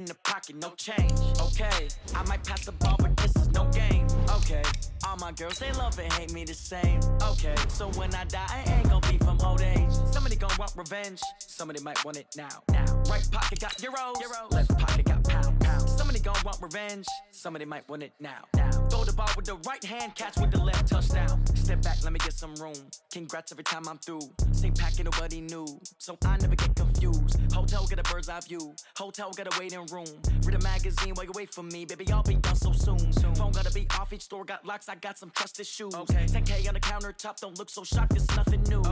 In the pocket, no change. Okay, I might pass the ball, but this is no game. Okay, all my girls, they love and hate me the same. Okay, so when I die, I ain't gonna be from old age. Somebody gonna want revenge, somebody might want it now. Right pocket got euros, left pocket got pounds. Somebody gonna want revenge, somebody might want it now. Throw the ball with the right hand, catch with the left, touchdown. Step back, let me get some room. Congrats every time I'm through. Same packet, nobody knew, so I never get confused. Hotel get a bird's eye view. Hotel got a waiting room. Read a magazine while you wait for me, baby. I'll be done so soon. Phone gotta be off. Each store got locks. I got some trusted shoes. 10K on the countertop. Don't look so shocked. It's nothing new.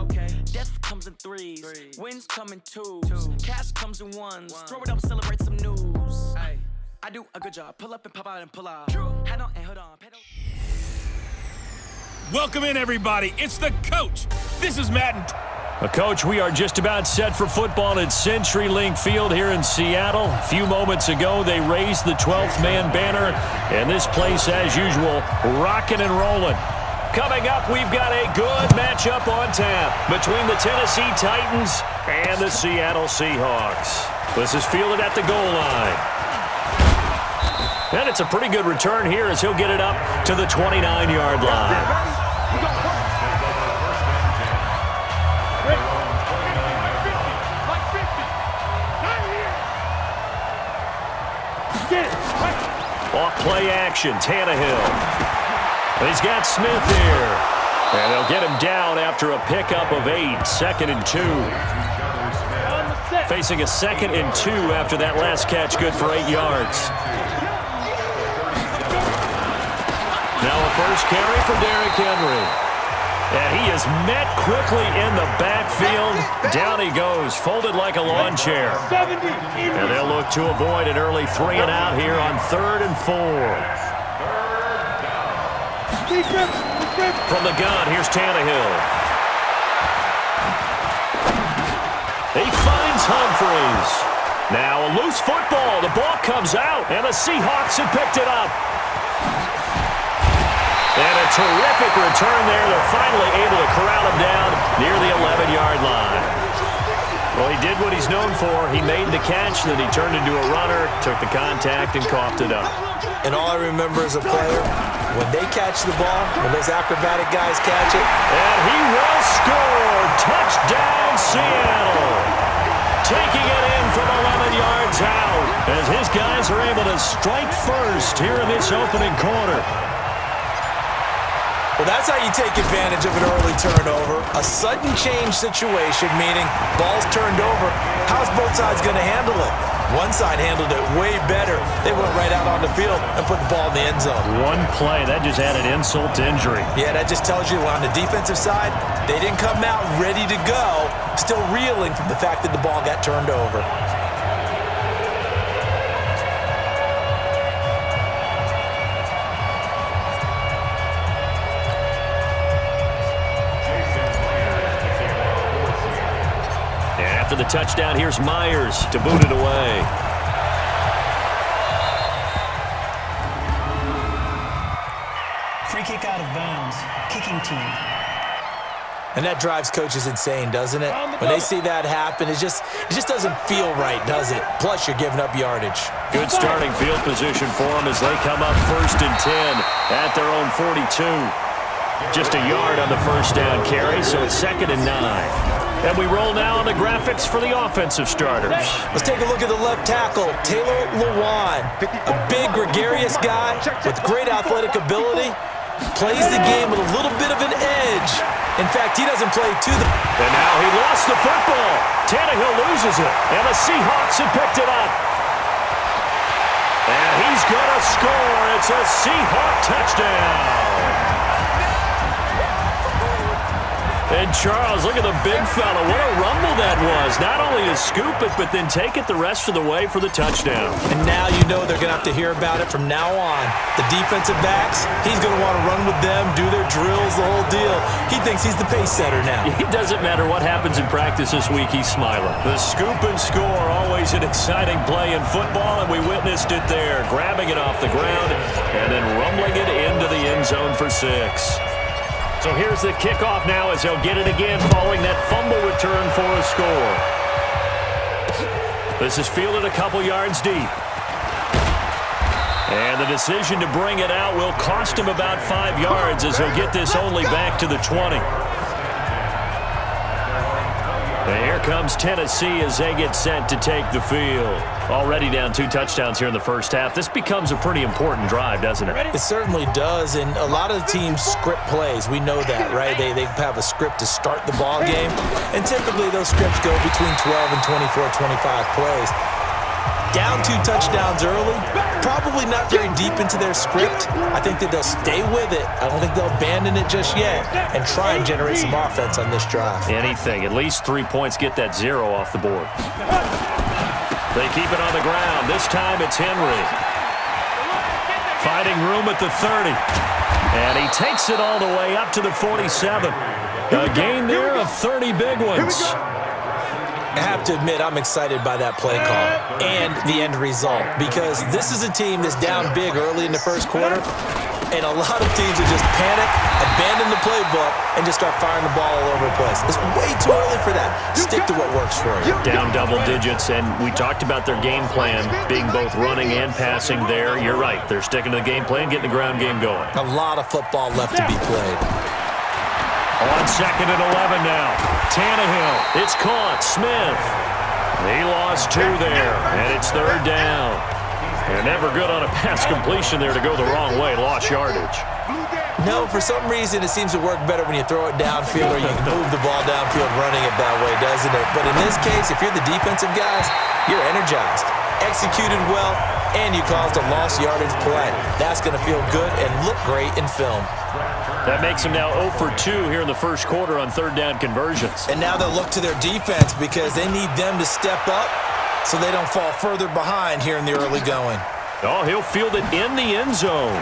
Death comes in threes. Wins come in twos. Cash comes in ones. Throw it up, celebrate some news. I do a good job. Pull up and pop out and pull out. Head on and hood on. Welcome in, everybody. It's the coach. This is Madden. Coach, we are just about set for football at CenturyLink Field here in Seattle. A few moments ago, they raised the 12th man banner, and this place, as usual, rocking and rolling. Coming up, we've got a good matchup on tap between the Tennessee Titans and the Seattle Seahawks. This is fielded at the goal line. And it's a pretty good return here as he'll get it up to the 29-yard line. Off play action, Tannehill. He's got Smith here. And they'll get him down after a pickup of 8, 2nd and 2. Facing a 2nd and 2 after that last catch, good for 8 yards. Now a first carry for Derrick Henry. And he is met quickly in the backfield. Down he goes, folded like a lawn chair. And they'll look to avoid an early 3 and out here on 3rd and 4. From the gun, here's Tannehill. He finds Humphries. Now a loose football. The ball comes out, and the Seahawks have picked it up. And a terrific return there. They're finally able to corral him down near the 11-yard line. Well, he did what he's known for. He made the catch, then he turned into a runner, took the contact, and coughed it up. And all I remember as a player, when they catch the ball, when those acrobatic guys catch it. And he will score. Touchdown, Seattle. Taking it in from 11 yards out as his guys are able to strike first here in this opening quarter. Well, that's how you take advantage of an early turnover. A sudden change situation, meaning ball's turned over. How's both sides going to handle it? One side handled it way better. They went right out on the field and put the ball in the end zone. One play, that just added insult to injury. Yeah, that just tells you on the defensive side, they didn't come out ready to go, still reeling from the fact that the ball got turned over. After the touchdown, here's Myers to boot it away. Free kick out of bounds. Kicking team. And that drives coaches insane, doesn't it? When they see that happen, it just doesn't feel right, does it? Plus, you're giving up yardage. Good starting field position for them as they come up 1st and 10 at their own 42. Just a yard on the first down carry, so it's 2nd and 9. And we roll now on the graphics for the offensive starters. Let's take a look at the left tackle, Taylor Lewan. A big, gregarious guy with great athletic ability. Plays the game with a little bit of an edge. In fact, he doesn't play to the... And now he lost the football. Tannehill loses it, and the Seahawks have picked it up. And he's going to score. It's a Seahawk touchdown. And Charles, look at the big fella. What a rumble that was. Not only to scoop it, but then take it the rest of the way for the touchdown. And now you know they're going to have to hear about it from now on. The defensive backs, he's going to want to run with them, do their drills, the whole deal. He thinks he's the pace setter now. It doesn't matter what happens in practice this week, he's smiling. The scoop and score, always an exciting play in football, and we witnessed it there. Grabbing it off the ground and then rumbling it into the end zone for 6. So here's the kickoff now as they'll get it again following that fumble return for a score. This is fielded a couple yards deep. And the decision to bring it out will cost him about 5 yards as he'll get this only back to the 20. And here comes Tennessee as they get set to take the field. Already down 2 touchdowns here in the first half. This becomes a pretty important drive, doesn't it? It certainly does, and a lot of the teams script plays. We know that, right? They have a script to start the ball game, and typically those scripts go between 12 and 24, 25 plays. Down 2 touchdowns early, probably not very deep into their script. I think that they'll stay with it. I don't think they'll abandon it just yet and try and generate some offense on this drive. Anything. At least 3 points, get that 0 off the board. They keep it on the ground. This time it's Henry. Finding room at the 30. And he takes it all the way up to the 47. A gain there of 30 big ones. I have to admit, I'm excited by that play call and the end result because this is a team that's down big early in the first quarter, and a lot of teams will just panic, abandon the playbook, and just start firing the ball all over the place. It's way too early for that. Stick to what works for you. Down double digits, and we talked about their game plan being both running and passing there. You're right. They're sticking to the game plan, getting the ground game going. A lot of football left to be played. On 2nd and 11 now. Tannehill. It's caught. Smith. He lost 2 there, and it's 3rd down. And never good on a pass completion there to go the wrong way. Lost yardage. No, for some reason it seems to work better when you throw it downfield or you can move the ball downfield running it that way, doesn't it? But in this case, if you're the defensive guys, you're energized, executed well, and you caused a lost yardage play. That's going to feel good and look great in film. That makes them now 0 for 2 here in the first quarter on 3rd down conversions. And now they'll look to their defense because they need them to step up so they don't fall further behind here in the early going. Oh, he'll field it in the end zone.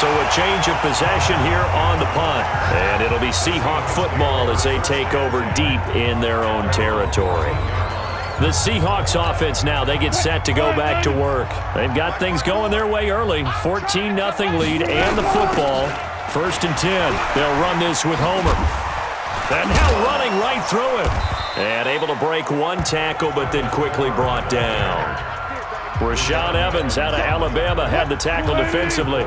So a change of possession here on the punt. And it'll be Seahawk football as they take over deep in their own territory. The Seahawks offense now, they get set to go back to work. They've got things going their way early. 14-0 lead and the football. 1st and 10. They'll run this with Homer. And now running right through him. And able to break 1 tackle, but then quickly brought down. Rashaan Evans out of Alabama had the tackle defensively.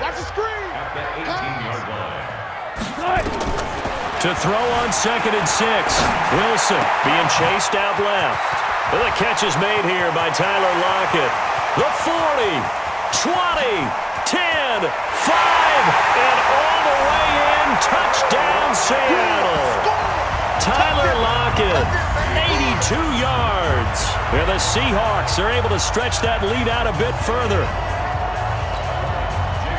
Watch the screen. To throw on 2nd and 6. Wilson being chased out left. The catch is made here by Tyler Lockett. The 40, 20, 10, 5, and all the way in. Touchdown, Seattle. Tyler Lockett, 82 yards. And the Seahawks are able to stretch that lead out a bit further.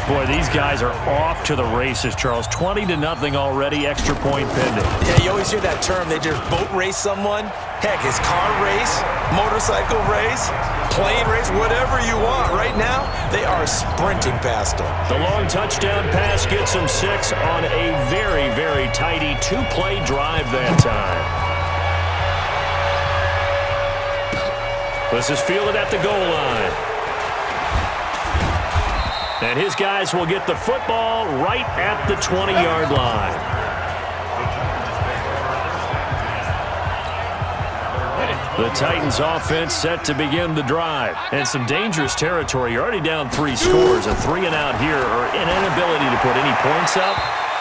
Boy, these guys are off to the races, Charles. 20-0 already, extra point pending. Yeah, you always hear that term. They just boat race someone. Heck, it's car race, motorcycle race, plane race, whatever you want. Right now, they are sprinting past them. The long touchdown pass gets them 6 on a very, very tidy 2-play drive that time. This is fielded at the goal line. And his guys will get the football right at the 20-yard line. The Titans offense set to begin the drive. And some dangerous territory. You're already down 3 scores. A 3-and-out here or an inability to put any points up.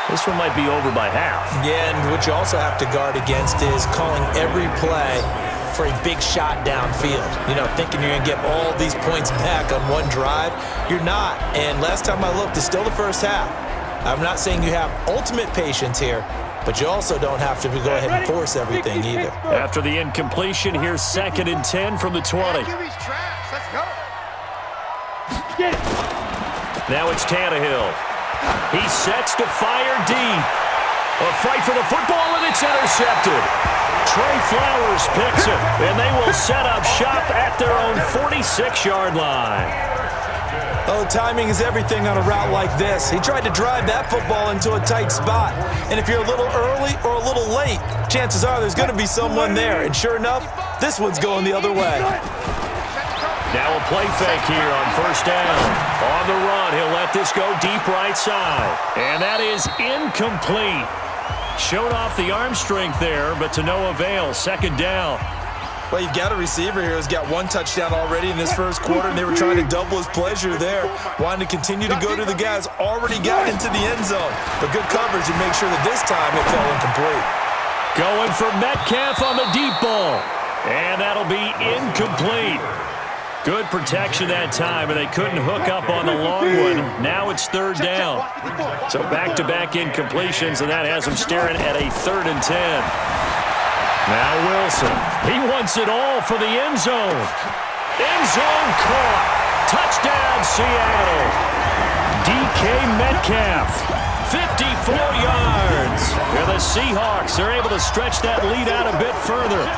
This one might be over by half. Yeah, and what you also have to guard against is calling every play for a big shot downfield. You know, thinking you're going to get all these points back on one drive. You're not. And last time I looked, it's still the first half. I'm not saying you have ultimate patience here, but you also don't have to go ahead and force everything either. After the incompletion, here's 2nd and 10 from the 20. Now it's Tannehill. He sets to fire deep. A fight for the football, and it's intercepted. Trey Flowers picks it, and they will set up shop at their own 46-yard line. Oh, timing is everything on a route like this. He tried to drive that football into a tight spot. And if you're a little early or a little late, chances are there's going to be someone there. And sure enough, this one's going the other way. Now a play fake here on 1st down. On the run, he'll let this go deep right side. And that is incomplete. Showed off the arm strength there, but to no avail. Second down. Well, you've got a receiver here who's got 1 touchdown already in this first quarter, and they were trying to double his pleasure there, wanting to continue to go to the guys already got into the end zone. But good coverage and make sure that this time it fell incomplete. Going for Metcalf on the deep ball. And that'll be incomplete. Good protection that time, and they couldn't hook up on the long one. Now it's third down. So back-to-back incompletions, and that has them staring at a 3rd and 10. Now Wilson. He wants it all for the end zone. End zone caught. Touchdown, Seattle. DK Metcalf. 54 yards. And the Seahawks are able to stretch that lead out a bit further.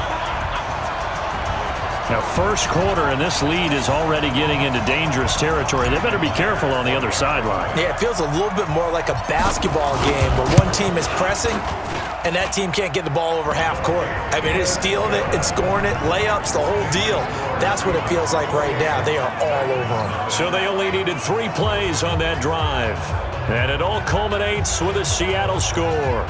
Now, first quarter, and this lead is already getting into dangerous territory. They better be careful on the other sideline. Yeah, it feels a little bit more like a basketball game where one team is pressing and that team can't get the ball over half court. I mean, it's stealing it and scoring it, layups, the whole deal. That's what it feels like right now. They are all over them. So they only needed 3 plays on that drive. And it all culminates with a Seattle score.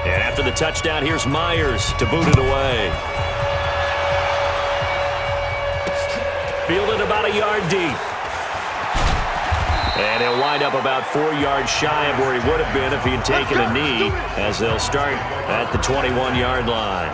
And after the touchdown, here's Myers to boot it away. Fielded about a yard deep. And he'll wind up about 4 yards shy of where he would have been if he had taken a knee, as they'll start at the 21-yard line.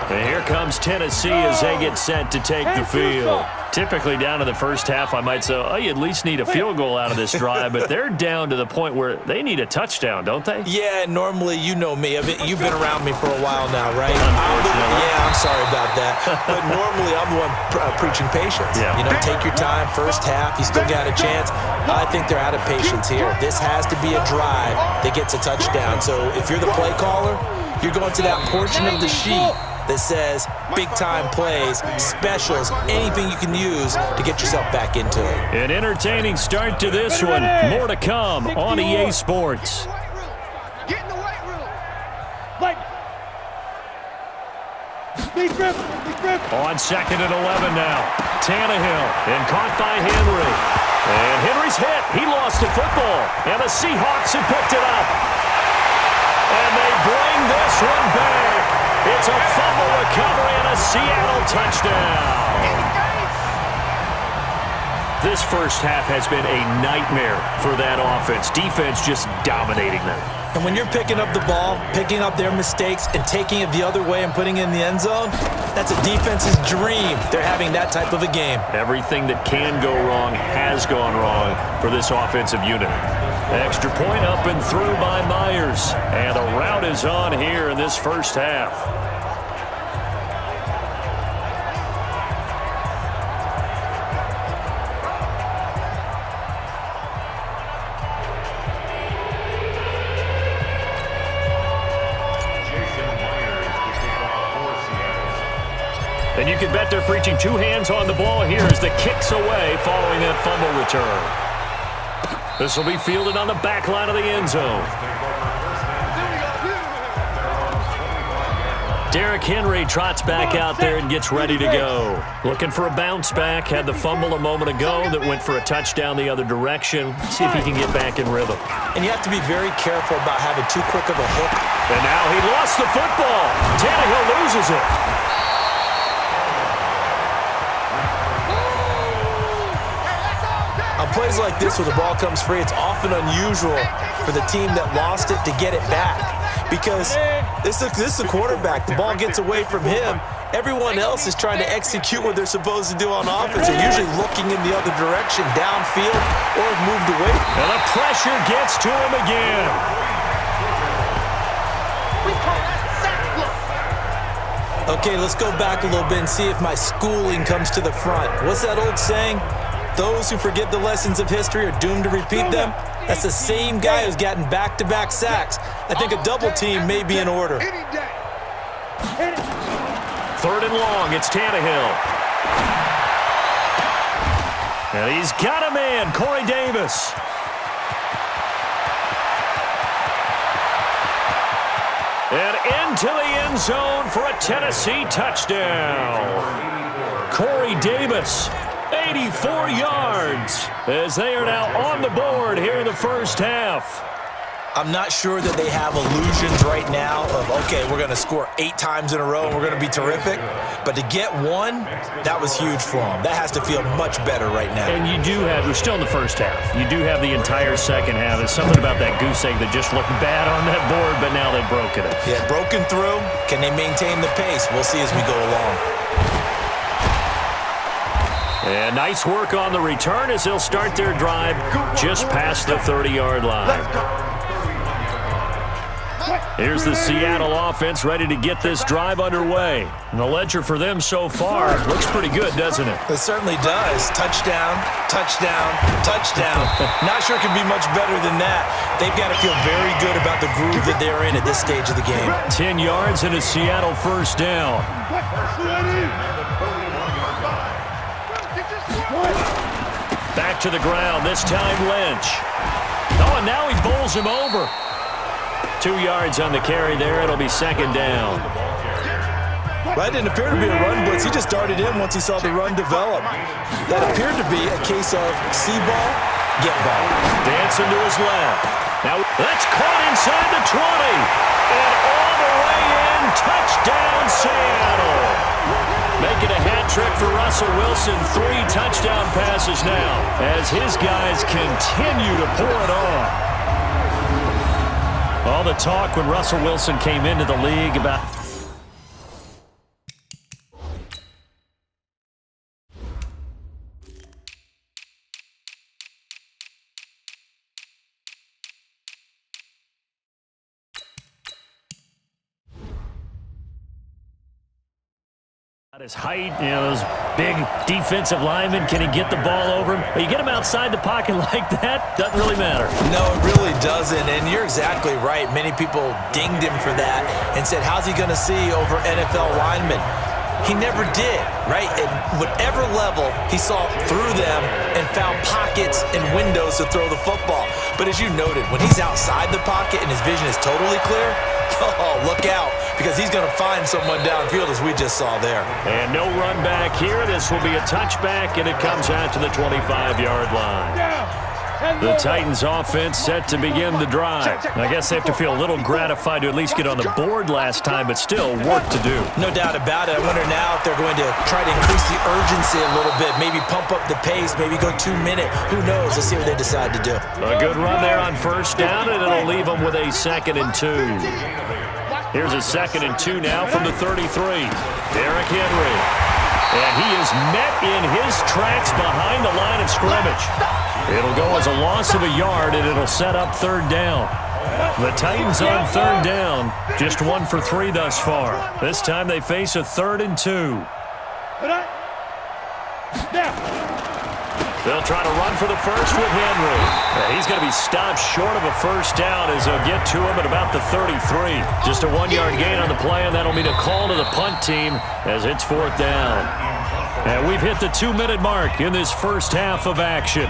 And here comes Tennessee as they get set to take the field. Typically down in the first half, I might say, oh, you at least need a field goal out of this drive, but they're down to the point where they need a touchdown, don't they? Yeah, normally, you know me. You've been around me for a while now, right? I'm sorry about that. But normally, I'm the one preaching patience. Yeah. You know, take your time, first half, you still got a chance. I think they're out of patience here. This has to be a drive that gets a touchdown. So if you're the play caller, you're going to that portion of the sheet that says big-time plays, specials, anything you can use to get yourself back into it. An entertaining start to this one. More to come on EA Sports. Get in the weight room. Like. Be driven. On 2nd and 11 now. Tannehill, and caught by Henry. And Henry's hit. He lost the football. And the Seahawks have picked it up. And they bring this one back. It's a fumble recovery and a Seattle touchdown. This first half has been a nightmare for that offense. Defense just dominating them. And when you're picking up the ball, picking up their mistakes, and taking it the other way and putting it in the end zone, that's a defense's dream. They're having that type of a game. Everything that can go wrong has gone wrong for this offensive unit. Extra point up and through by Myers. And the rout is on here in this first half. And you can bet they're preaching 2 hands on the ball here as the kick's away following that fumble return. This will be fielded on the back line of the end zone. Derrick Henry trots back out there and gets ready to go. Looking for a bounce back. Had the fumble a moment ago that went for a touchdown the other direction. See if he can get back in rhythm. And you have to be very careful about having too quick of a hook. And now he lost the football. Tannehill loses it. On plays like this where the ball comes free, it's often unusual for the team that lost it to get it back. Because this is the quarterback. The ball gets away from him. Everyone else is trying to execute what they're supposed to do on offense. They're usually looking in the other direction, downfield, or have moved away. And the pressure gets to him again. Okay, let's go back a little bit and see if my schooling comes to the front. What's that old saying? Those who forget the lessons of history are doomed to repeat them. That's the same guy who's gotten back-to-back sacks. I think a double team may be in order. 3rd and long, it's Tannehill. And he's got a man, Corey Davis. And into the end zone for a Tennessee touchdown. Corey Davis, 84 yards, as they are now on the board here in the first half. I'm not sure that they have illusions right now of, okay, we're going to score 8 times in a row and we're going to be terrific. But to get one, that was huge for them. That has to feel much better right now. And you do have, we're still in the first half. You do have the entire second half. There's something about that goose egg that just looked bad on that board, but now they've broken it. Yeah, broken through. Can they maintain the pace? We'll see as we go along. And nice work on the return as they'll start their drive just past the 30-yard line. Here's the Seattle offense ready to get this drive underway. And the ledger for them so far looks pretty good, doesn't it? It certainly does. Touchdown, touchdown, touchdown. Not sure it can be much better than that. They've got to feel very good about the groove that they're in at this stage of the game. 10 yards and a Seattle first down. Back to the ground, this time Lynch. Oh, and now he bowls him over. 2 yards on the carry there. It'll be second down. That didn't appear to be a run blitz. He just darted in once he saw the run develop. That appeared to be a case of see ball, get ball. Dancing to his left. Now that's caught inside the 20. And all the way in. Touchdown, Seattle. Making a hat trick for Russell Wilson. 3 touchdown passes now as his guys continue to pour it on. All the talk when Russell Wilson came into the league about his height, those big defensive linemen, can he get the ball over him? Well, you get him outside the pocket like that, doesn't really matter. No, it really doesn't, and you're exactly right. Many people dinged him for that and said, how's he going to see over NFL linemen? He never did, right? At whatever level, he saw through them and found pockets and windows to throw the football. But as you noted, when he's outside the pocket and his vision is totally clear, oh, look out, because he's going to find someone downfield as we just saw there. And no run back here. This will be a touchback, and it comes out to the 25-yard line. The Titans offense set to begin the drive. I guess they have to feel a little gratified to at least get on the board last time, but still work to do. No doubt about it. I wonder now if they're going to try to increase the urgency a little bit, maybe pump up the pace, maybe go 2-minute. Who knows? Let's see what they decide to do. A good run there on first down, and it'll leave them with a 2nd and 2. Here's a 2nd and 2 now from the 33. Derrick Henry. And he is met in his tracks behind the line of scrimmage. It'll go as a loss of a yard, and it'll set up 3rd down. The Titans on 3rd down, just 1 for 3 thus far. This time they face a 3rd and 2. They'll try to run for the first with Henry. He's going to be stopped short of a first down as they'll get to him at about the 33. Just a 1-yard gain on the play, and that'll mean a call to the punt team as it's 4th down. And we've hit the 2-minute mark in this first half of action.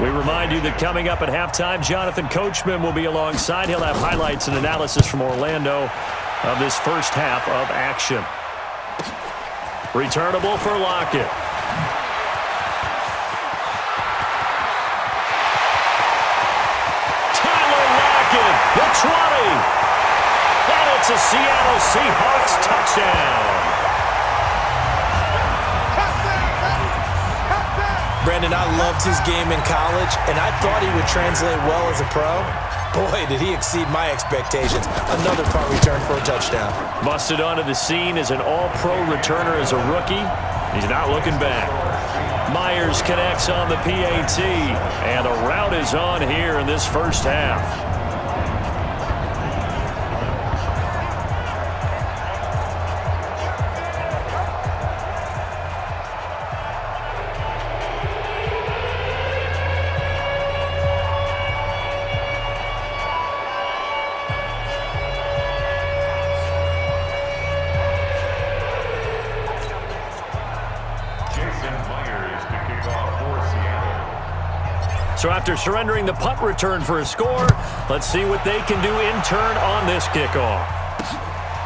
We remind you that coming up at halftime, Jonathan Coachman will be alongside. He'll have highlights and analysis from Orlando of this first half of action. Returnable for Lockett. Tyler Lockett, the 20. And it's a Seattle Seahawks touchdown. Brandon, I loved his game in college, and I thought he would translate well as a pro. Boy, did he exceed my expectations. Another punt return for a touchdown. Busted onto the scene as an all-pro returner as a rookie. He's not looking back. Myers connects on the PAT, and the route is on here in this first half. So after surrendering the punt return for a score, Let's see what they can do in turn on this kickoff.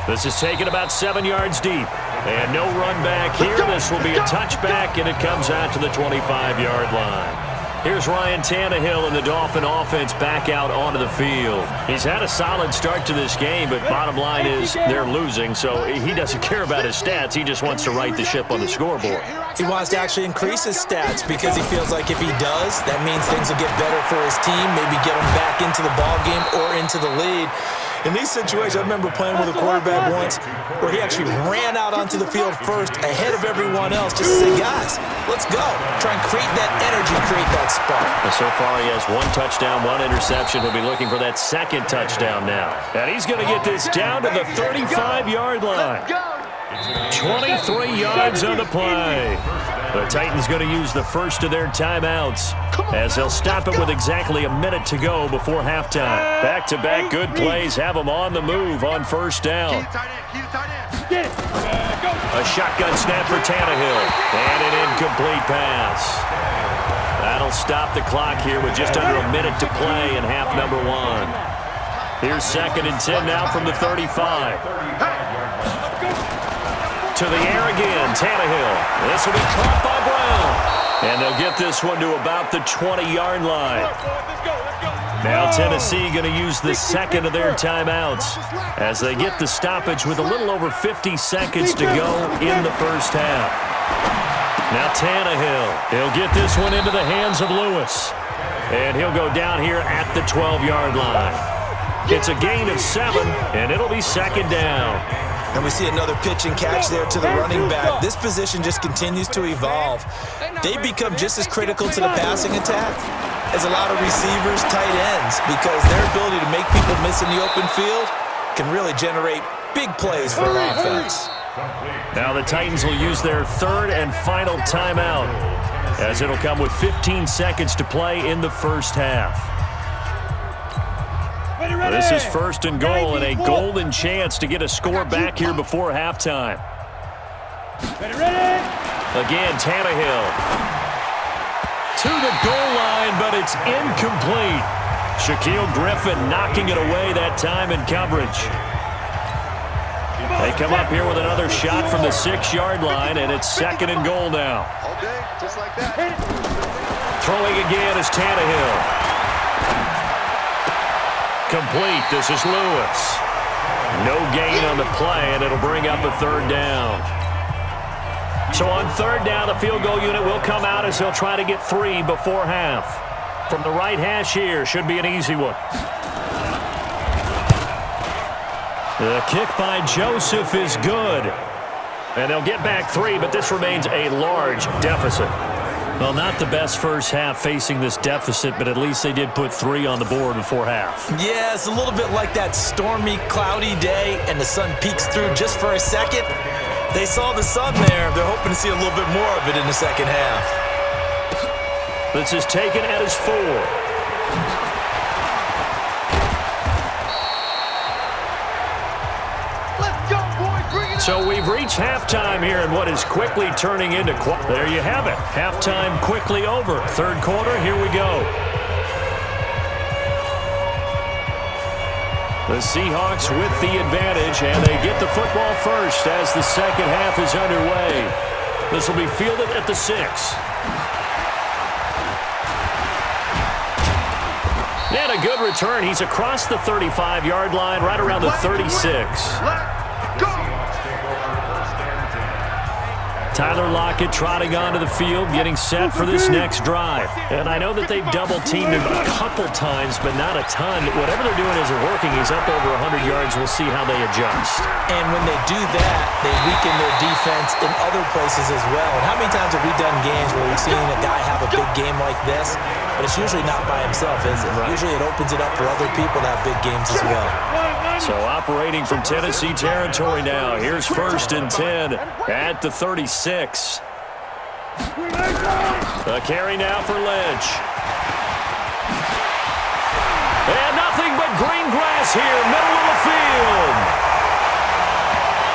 This is taken about 7 yards deep. And no run back here. This will be a touchback, and it comes out to the 25-yard line. Here's Ryan Tannehill and the Dolphin offense back out onto the field. He's had a solid start to this game, but bottom line is they're losing, so he doesn't care about his stats. He just wants to right the ship on the scoreboard. He wants to actually increase his stats because he feels like if he does, that means things will get better for his team, maybe get him back into the ballgame or into the lead. In these situations, I remember playing with a quarterback once where he actually ran out onto the field first ahead of everyone else just to say, guys, let's go. Try and create that energy, create that spark. So far, he has 1 touchdown, 1 interception. He'll be looking for that 2nd touchdown now. And he's going to get this down to the 35-yard line. 23 yards on the play. The Titans going to use the first of their timeouts as they'll stop it with exactly a minute to go before halftime. Back-to-back good plays have them on the move on first down. A shotgun snap for Tannehill. And an incomplete pass. That'll stop the clock here with just under a minute to play in half number 1. Here's 2nd and 10 now from the 35. To the air again, Tannehill. This will be caught by Brown. And they'll get this one to about the 20-yard line. Now Tennessee going to use the 2nd of their timeouts as they get the stoppage with a little over 50 seconds to go in the first half. Now Tannehill. He'll get this one into the hands of Lewis. And he'll go down here at the 12-yard line. It's a gain of 7, and it'll be 2nd down. And we see another pitch and catch there to the running back. This position just continues to evolve. They become just as critical to the passing attack as a lot of receivers, tight ends, because their ability to make people miss in the open field can really generate big plays for an offense. Now the Titans will use their 3rd and final timeout as it'll come with 15 seconds to play in the first half. This is 1st and goal and a golden chance to get a score back here before halftime. Again, Tannehill to the goal line, but it's incomplete. Shaquille Griffin knocking it away that time in coverage. They come up here with another shot from the 6-yard line, and it's 2nd and goal now. Throwing again is Tannehill. Complete. This is Lewis. No gain on the play, and it'll bring up a 3rd down. So on 3rd down, the field goal unit will come out as they'll try to get 3 before half. From the right hash here, should be an easy one. The kick by Joseph is good. And they'll get back 3, but this remains a large deficit. Well, not the best first half facing this deficit, but at least they did put 3 on the board before half. Yeah, it's a little bit like that stormy, cloudy day, and the sun peeks through just for a second. They saw the sun there. They're hoping to see a little bit more of it in the second half. This is taken at his 4. So we've reached halftime here in what is quickly turning into... There you have it. Halftime quickly over. 3rd quarter, here we go. The Seahawks with the advantage, and they get the football first as the second half is underway. This will be fielded at the 6. And a good return. He's across the 35-yard line, right around the 36. Tyler Lockett trotting onto the field, getting set for this next drive. And I know that they've double-teamed him a couple times, but not a ton. Whatever they're doing isn't working. He's up over 100 yards. We'll see how they adjust. And when they do that, they weaken their defense in other places as well. And how many times have we done games where we've seen a guy have a big game like this, but it's usually not by himself, is it? Right. Usually it opens it up for other people to have big games as well. So operating from Tennessee territory now. Here's 1st and 10 at the 36. A carry now for Lynch. And nothing but green grass here, middle of the field.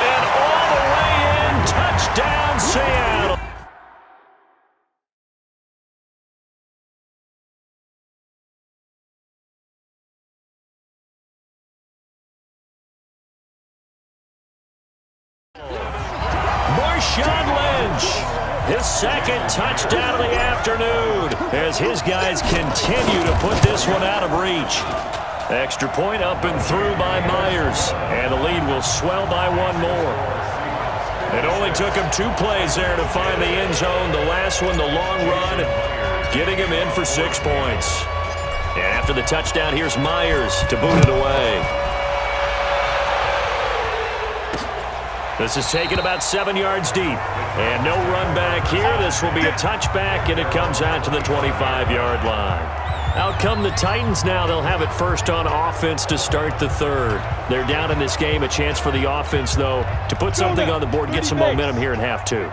And all the way in, touchdown Seattle. Marshawn Lynch, his second touchdown of the afternoon as his guys continue to put this one out of reach. Extra point up and through by Myers, and the lead will swell by one more. It only took him 2 plays there to find the end zone. The last one, the long run, getting him in for 6 points. And after the touchdown, here's Myers to boot it away. This is taken about 7 yards deep. And no run back here. This will be a touchback, and it comes out to the 25-yard line. Out come the Titans now. They'll have it first on offense to start the third. They're down in this game. A chance for the offense, though, to put something on the board, get some momentum here in half 2.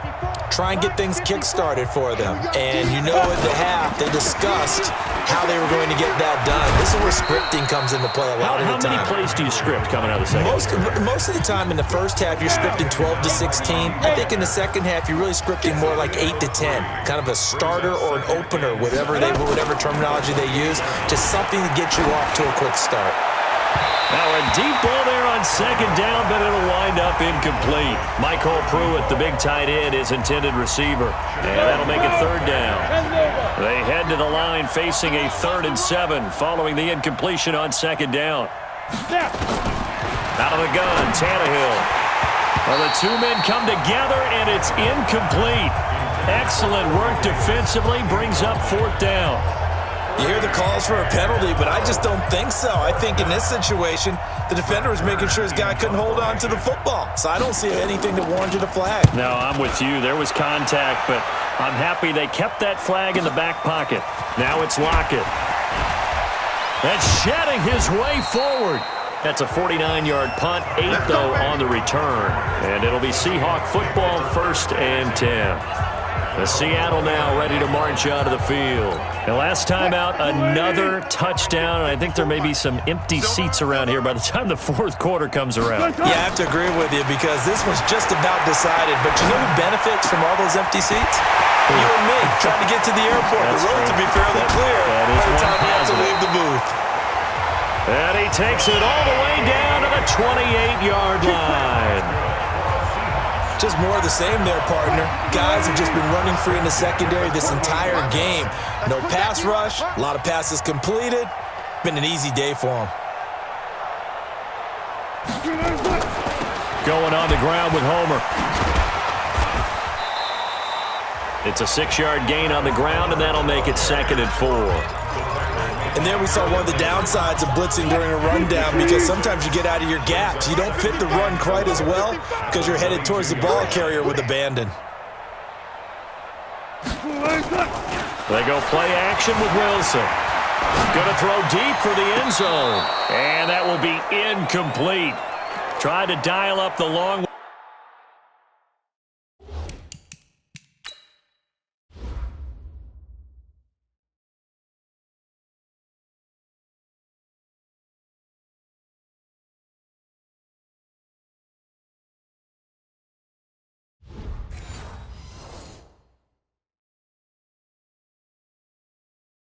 Try and get things kick-started for them. And you know at the half, they discussed how they were going to get that done. This is where scripting comes into play a lot of the time. How many plays do you script coming out of the second? Most of the time in the first half, you're scripting 12 to 16. I think in the second half, you're really scripting more like 8 to 10. Kind of a starter or an opener, whatever terminology they use. Just something to get you off to a quick start. Now a deep ball there on second down, but it'll wind up incomplete. Michael Pruitt, the big tight end, is intended receiver. And that'll make it third down. They head to the line facing a 3rd and 7 following the incompletion on second down. Out of the gun, Tannehill. Well, the 2 men come together, and it's incomplete. Excellent work defensively, brings up 4th down. You hear the calls for a penalty, but I just don't think so. I think in this situation, the defender was making sure his guy couldn't hold on to the football. So I don't see anything that warranted a flag. No, I'm with you. There was contact, but I'm happy they kept that flag in the back pocket. Now it's Lockett. That's shedding his way forward. That's a 49-yard punt, 8 though on the return. And it'll be Seahawk football, 1st and 10. The Seattle now ready to march out of the field. And last time out, another touchdown. And I think there may be some empty seats around here by the time the 4th quarter comes around. Yeah, I have to agree with you because this one's just about decided. But you know who benefits from all those empty seats? You and me, trying to get to the airport. The road to be fairly clear by the time we have to leave the booth. And he takes it all the way down to the 28-yard line. Just more of the same there, partner. Guys have just been running free in the secondary this entire game. No pass rush, a lot of passes completed. Been an easy day for them. Going on the ground with Homer. It's a 6-yard gain on the ground, and that'll make it 2nd and 4. And there we saw one of the downsides of blitzing during a rundown because sometimes you get out of your gaps. You don't fit the run quite as well because you're headed towards the ball carrier with abandon. They go play action with Wilson. Going to throw deep for the end zone. And that will be incomplete. Tried to dial up the long